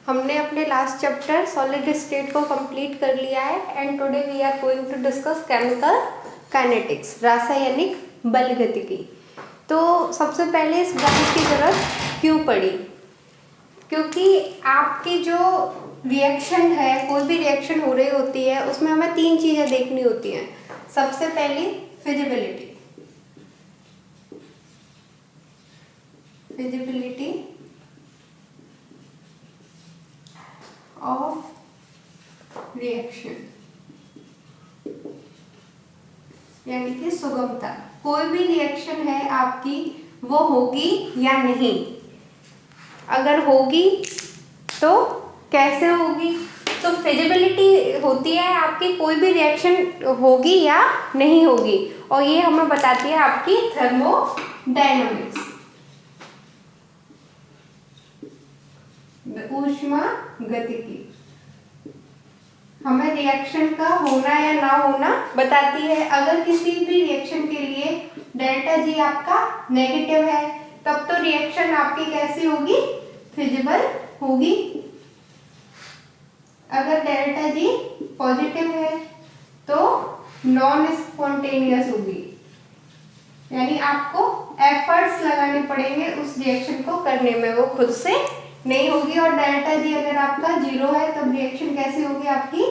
हमने अपने last chapter solid state को कंप्लीट कर लिया है and today we are going to discuss chemical kinetics, रासायनिक बलगतिकी। तो सबसे पहले इस ब्रांच की जरूरत क्यों पड़ी? क्योंकि आपकी जो रिएक्शन है, कोई भी रिएक्शन हो रही होती है उसमें हमें तीन चीज़ें देखनी होती हैं। सबसे पहली फिजिबिलिटी, फिजिबिलिटी ऑफ रिएक्शन यानी कि सुगमता। कोई भी रिएक्शन है आपकी, वो होगी या नहीं, अगर होगी तो कैसे होगी। तो फिजिबिलिटी होती है आपकी कोई भी रिएक्शन होगी या नहीं होगी, और ये हमें बताती है आपकी थर्मोडायनामिक्स, ऊष्मागतिकी। हमें रिएक्शन का होना या ना होना बताती है। अगर किसी भी रिएक्शन के लिए डेल्टा जी आपका नेगेटिव है तब तो रिएक्शन आपकी कैसी होगी? फिजिबल होगी। अगर डेल्टा जी पॉजिटिव है तो नॉन स्पॉन्टेनियस होगी, यानी आपको एफर्ट्स लगाने पड़ेंगे उस रिएक्शन को करने में, वो खुद से नहीं होगी। और डेल्टा जी अगर आपका 0 है तब रिएक्शन कैसी होगी? आपकी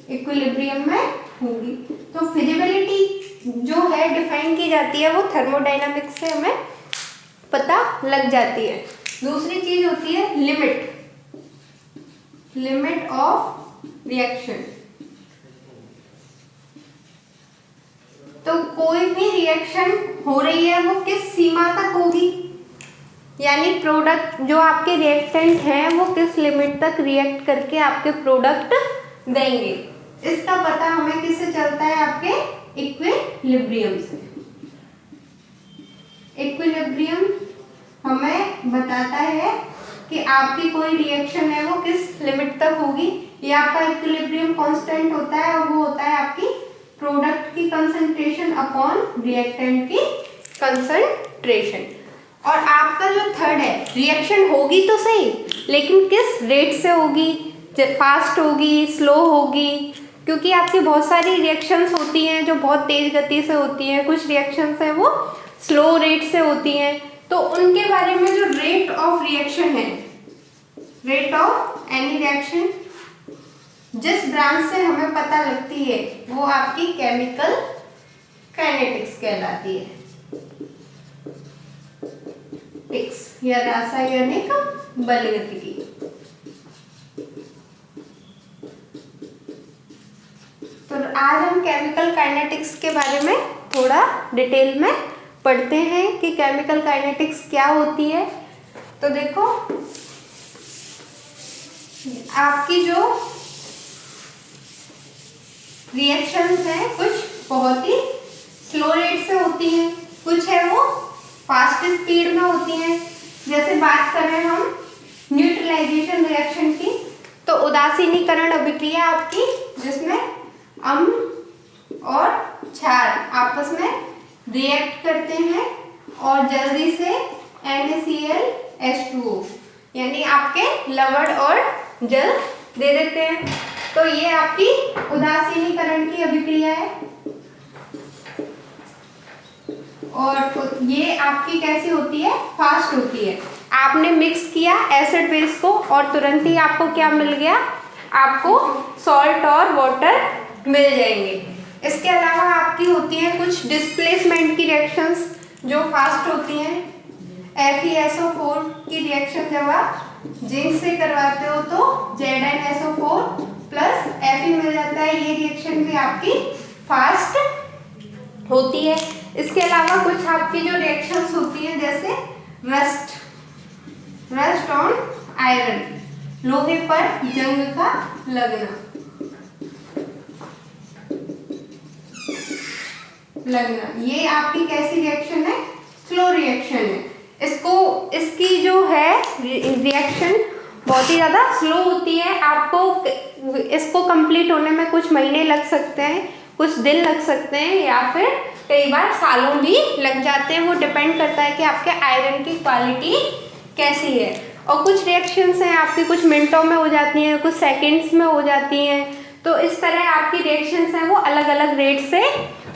इक्विलिब्रियम में होगी। तो फिजिबिलिटी जो है डिफाइन की जाती है वो थर्मोडायनामिक्स से हमें पता लग जाती है। दूसरी चीज होती है लिमिट, लिमिट ऑफ रिएक्शन। तो कोई भी रिएक्शन हो रही है वो किस सीमा तक होगी, यानी प्रोडक्ट जो आपके रिएक्टेंट हैं वो किस लिमिट तक रिएक्ट करके आपके प्रोडक्ट देंगे। इसका पता हमें किससे चलता है? आपके इक्विलिब्रियम से। इक्विलिब्रियम हमें बताता है कि आपकी कोई रिएक्शन है वो किस लिमिट तक होगी। ये आपका इक्विलिब्रियम कांस्टेंट होता है और वो होता है आपकी प्रोडक्ट की कंसंट्रेशन अपॉन रिएक्टेंट की कंसंट्रेशन। और आपका जो थर्ड है, रिएक्शन होगी तो सही, लेकिन किस रेट से होगी? फास्ट होगी, स्लो होगी? क्योंकि आपकी बहुत सारी रिएक्शंस होती हैं जो बहुत तेज गति से होती हैं, कुछ रिएक्शंस हैं वो स्लो रेट से होती हैं। तो उनके बारे में जो रेट ऑफ रिएक्शन है, रेट ऑफ एनी रिएक्शन जिस ब्रांच से हमें पता लगती है वो आपकी केमिकल काइनेटिक्स कहलाती है, या रासायनिक बलगतिकी। तो आज हम केमिकल काइनेटिक्स के बारे में थोड़ा डिटेल में पढ़ते हैं कि केमिकल काइनेटिक्स क्या होती है। तो देखो, आपकी जो रिएक्शंस हैं कुछ बहुत ही स्लो रेट से होती हैं, कुछ है वो फास्ट स्पीड में होती हैं। जैसे बात करें हम न्यूट्रलाइजेशन रिएक्शन की, तो उदासीनीकरण अभिक्रिया आपकी, जिसमें अम्ल और क्षार आपस में रिएक्ट करते हैं और जल्दी से NaClH2O यानी आपके लवण और जल दे देते हैं। तो ये आपकी उदासीनीकरण की अभिक्रिया है। और ये आपकी कैसी होती है? फास्ट होती है। आपने मिक्स किया एसिड बेस को और तुरंत ही आपको क्या मिल गया? आपको सॉल्ट और वाटर मिल जाएंगे। इसके अलावा आपकी होती हैं कुछ डिस्प्लेसमेंट की रिएक्शंस जो फास्ट होती हैं। FeSO4 की रिएक्शन जब आप जिंक से करवाते हो तो ZnSO4 प्लस Fe मिल जाता है। ये रिएक्शन भी आपकी फास्ट होती है। इसके अलावा कुछ आपकी जो रिएक्शंस होती हैं जैसे रस्ट ऑन आयरन, लोहे पर जंग का लगना, ये आपकी कैसी रिएक्शन है? स्लो रिएक्शन है। इसकी जो है रिएक्शन बहुत ही ज़्यादा स्लो होती है। आपको इसको कंप्लीट होने में कुछ महीने लग सकते हैं, कुछ दिन लग सकते हैं, या फिर कई बार सालों भी लग जाते हैं। वो डिपेंड करता है कि आपके आयरन की क्वालिटी कैसी है। और कुछ रिएक्शंस हैं आपकी कुछ मिनटों में हो जाती हैं, कुछ सेकंड्स में हो जाती हैं। तो इस तरह आपकी रिएक्शंस हैं वो अलग अलग रेट से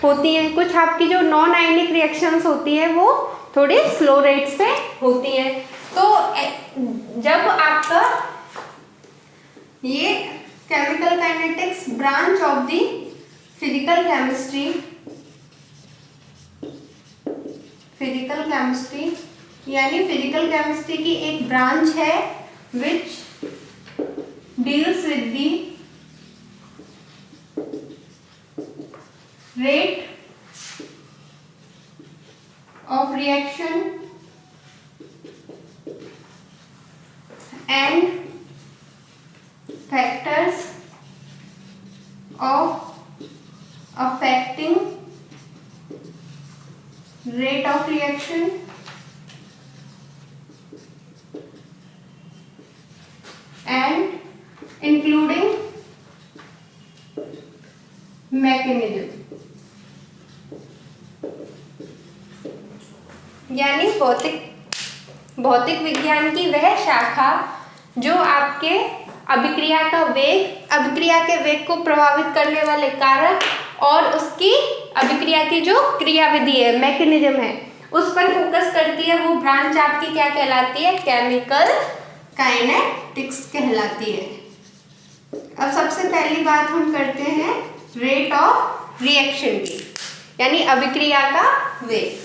होती हैं। कुछ आपकी जो नॉन आयनिक रिएक्शंस होती हैं वो थोड़ी स्लो रेट से होती हैं। तो जब आपका ये chemical kinetics branch of the physical chemistry यानी फिजिकल केमिस्ट्री की एक ब्रांच है which deals with the rate of reaction and factors of affecting rate of reaction and including mechanism, यानी भौतिक विज्ञान की वह शाखा जो आपके अभिक्रिया के वेग को प्रभावित करने वाले कारक और उसकी अभिक्रिया की जो क्रियाविधि है, मैकेनिज्म है, उस पर फोकस करती है। वो ब्रांच आपकी क्या कहलाती है? केमिकल काइनेटिक्स कहलाती है। अब सबसे पहली बात हम करते हैं रेट ऑफ रिएक्शन की, यानी अभिक्रिया का वेग।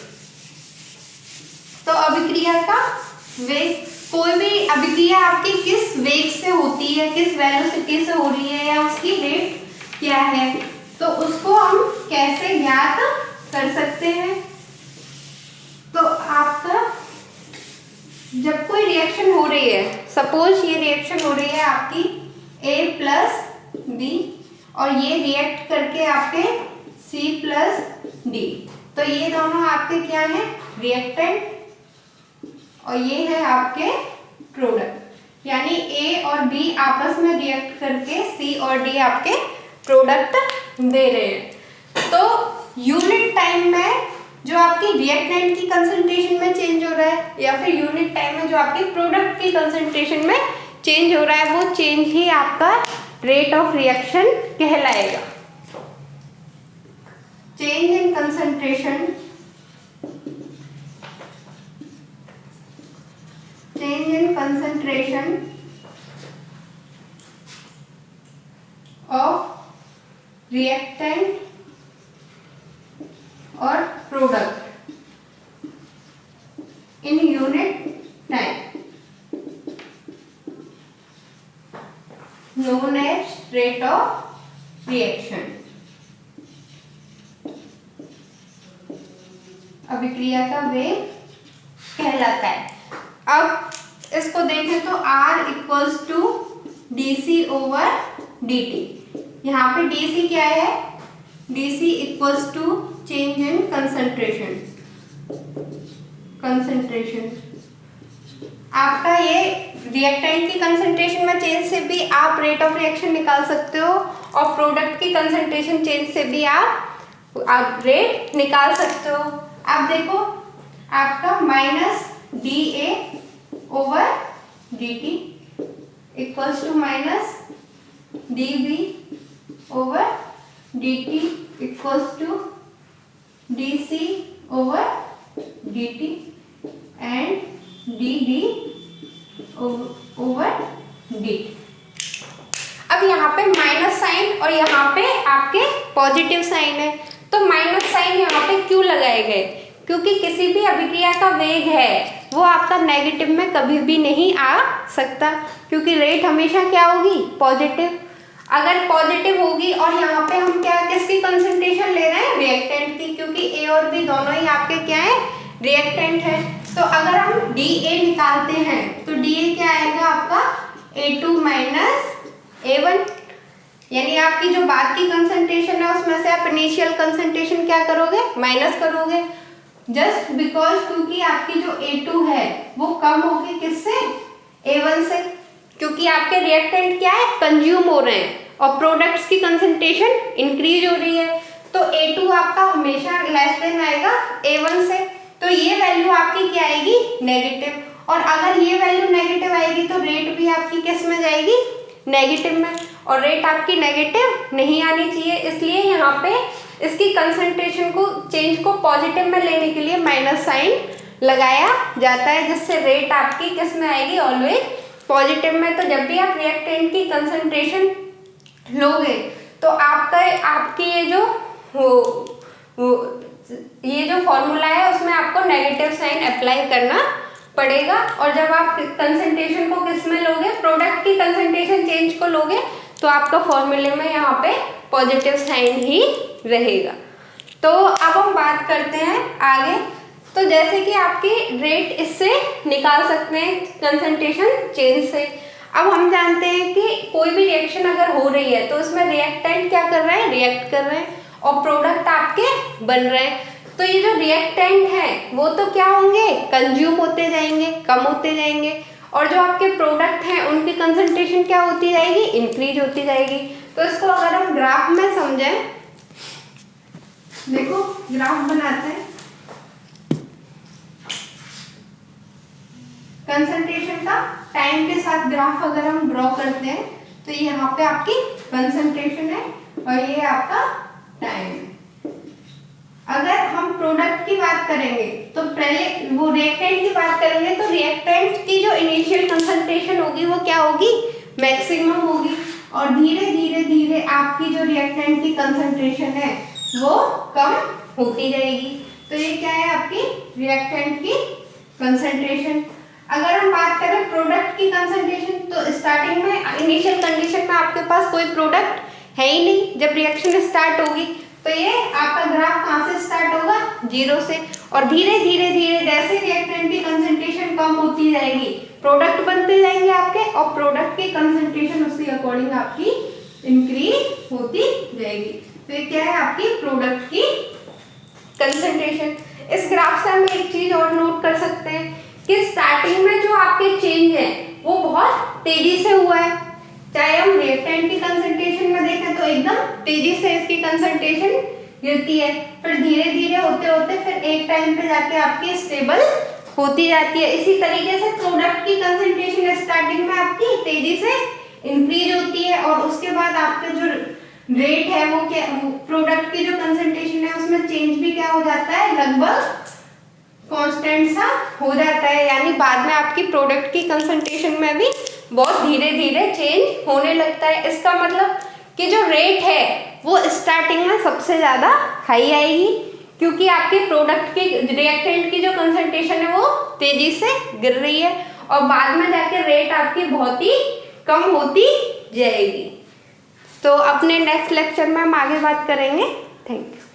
तो अभिक्रिया का वेग, कोई भी अभिक्रिया आपकी किस वेग से होती है, किस वेलोसिटी से हो रही है या उसकी रेट क्या है, तो उसको हम कैसे ज्ञात कर सकते हैं। तो आपका जब कोई रिएक्शन हो रही है, सपोज ये रिएक्शन हो रही है आपकी A प्लस B और ये रिएक्ट करके आपके C प्लस D, तो ये दोनों आपके क्या है? रिएक्टेंट, और ये है आपके प्रोडक्ट। यानी A और B आपस में रिएक्ट करके C और D आपके प्रोडक्ट दे रहे हैं। तो यूनिट टाइम में जो आपकी रिएक्टेंट की कंसंट्रेशन में चेंज हो रहा है या फिर यूनिट टाइम में जो आपके प्रोडक्ट की कंसंट्रेशन में चेंज हो रहा है, वो चेंज ही आपका रेट ऑफ रिएक्शन कहलाएगा। Change in concentration of reactant और product in unit time known as rate of reaction। अभिक्रिया का वेग कहलाता है। अब इसको देखें तो R equals to dc over dt। यहाँ पे dc क्या है? dc equals to change in concentration. आपका ये रिएक्टेंट की कंसंट्रेशन में चेंज से भी आप रेट ऑफ रिएक्शन निकाल सकते हो और प्रोडक्ट की कंसंट्रेशन चेंज से भी आप रेट निकाल सकते हो। आप देखो आपका minus dA over dt equals to minus dB over dt equals to dC over dt and dd over dt। अब यहाँ पे माइनस साइन और यहाँ पे आपके पॉजिटिव साइन है, तो माइनस साइन यहाँ पे क्यों लगाए गए? क्योंकि किसी भी अभिक्रिया का वेग है वो आपका नेगेटिव में कभी भी नहीं आ सकता, क्योंकि रेट हमेशा क्या होगी? पॉजिटिव। अगर पॉजिटिव होगी और यहाँ पे हम क्या किसकी कंसंट्रेशन ले रहे हैं? रिएक्टेंट की, क्योंकि A और B दोनों ही आपके क्या है? रिएक्टेंट है। तो अगर हम dA निकालते हैं तो dA क्या आएगा आपका? A2 माइनस A1, यानी आपकी जो बाद की कंसंट्रेशन है उसमें से आप इनिशियल कंसंट्रेशन क्या करोगे? माइनस करोगे। जस्ट बिकॉज क्योंकि आपकी जो A2 है वो कम होगी किससे? A1 से, क्योंकि आपके रिएक्टेंट क्या है? कंज्यूम हो रहे हैं और प्रोडक्ट्स की कंसंट्रेशन इंक्रीज हो रही है, तो A2 आपका हमेशा लेस देन आएगा A1 से, तो ये वैल्यू आपकी क्या आएगी? नेगेटिव। और अगर ये वैल्यू नेगेटिव आएगी तो रेट भी आपकी किस में जाएगी, नेगेटिव में, और रेट आपकी नेगेटिव नहीं आनी चाहिए, इसलिए यहाँ पे इसकी कंसंट्रेशन को चेंज को पॉजिटिव में लेने के लिए माइनस साइन लगाया जाता है, जिससे रेट आपकी किस में आएगी, ऑलवेज पॉजिटिव में। तो जब भी आप रिएक्टेंट की कंसंट्रेशन लोगे तो आपकी ये जो फॉर्मूला है उसमें आपको नेगेटिव साइन अप्लाई करना पड़ेगा। और जब आप कंसंट्रेशन को किस में लोगे, प्रोडक्ट की कंसंट्रेशन चेंज को लोगे, तो आपका फॉर्मूले में यहाँ पे पॉजिटिव साइन ही रहेगा। तो अब हम बात करते हैं आगे। तो जैसे कि आपकी रेट इससे निकाल सकते हैं कंसंट्रेशन चेंज से। अब हम जानते हैं कि कोई भी रिएक्शन अगर हो रही है तो उसमें रिएक्टेंट क्या कर रहे हैं, रिएक्ट कर रहे हैं, और प्रोडक्ट आपके बन रहे हैं। तो ये जो रिएक्टेंट है वो तो क्या होंगे, कंज्यूम होते जाएंगे, कम होते जाएंगे, और जो आपके प्रोडक्ट हैं उनकी कंसंट्रेशन क्या होती जाएगी, इंक्रीज होती जाएगी। तो इसको अगर हम ग्राफ में समझें, देखो ग्राफ बनाते हैं कंसंट्रेशन का, टाइम के साथ ग्राफ अगर हम ड्रॉ करते हैं तो ये यहाँ पे आपकी कंसंट्रेशन है और ये आपका टाइम है। अगर हम प्रोडक्ट की बात करेंगे तो पहले वो रिएक्टेंट की बात करेंगे, तो रिएक्टेंट की जो इनिशियल कंसंट्रेशन होगी वो क्या होगी, मैक्सिमम होगी, और धीरे धीरे धीरे आपकी जो रिएक्टेंट की कंसंट्रेशन है वो कम होती जाएगी। तो ये क्या है, आपकी रिएक्टेंट की कंसंट्रेशन। अगर हम बात करें प्रोडक्ट की कंसंट्रेशन, तो स्टार्टिंग में इनिशियल कंडीशन में आपके पास कोई प्रोडक्ट है ही नहीं, जब रिएक्शन स्टार्ट होगी तो ये आपका ग्राफ कहाँ से स्टार्ट होगा, 0 से, और धीरे धीरे धीरे जैसे रिएक्टेंट की कंसंट्रेशन कम होती जाएगी, प्रोडक्ट बनते जाएंगे आपके, और प्रोडक्ट की कंसंट्रेशन उसके अकॉर्डिंग आपकी इंक्रीज होती जाएगी। तो ये क्या है, आपकी प्रोडक्ट की कंसंट्रेशन। इस ग्राफ से हम एक चीज और नोट कर सकते हैं कि स्टार्टिंग में जो आपके चेंज है वो बहुत तेजी से हुआ है। चाहे हम रिएक्टेंट की कंसंट्रेशन में देखें तो एकदम तेजी से इसकी कंसंट्रेशन गिरती है, फिर धीरे धीरे होते होते फिर एक टाइम पे जाके आपकी स्टेबल होती जाती है। इसी तरीके से प्रोडक्ट की कंसंट्रेशन स्टार्टिंग में आपकी तेजी से इंक्रीज होती है, और उसके बाद आपके जो रेट है वो क्या, प्रोडक्ट की जो कंसंट्रेशन है उसमें चेंज भी क्या हो जाता है, लगभग कांस्टेंट सा हो जाता है, यानी बाद में आपकी प्रोडक्ट की कंसंट्रेशन में भी बहुत धीरे धीरे चेंज होने लगता है। इसका मतलब कि जो रेट है वो स्टार्टिंग में सबसे ज़्यादा हाई आएगी, क्योंकि आपके प्रोडक्ट की रिएक्टेंट की जो कंसंट्रेशन है वो तेजी से गिर रही है, और बाद में जाके रेट आपकी बहुत ही कम होती जाएगी। तो अपने नेक्स्ट लेक्चर में हम आगे बात करेंगे। Thank you.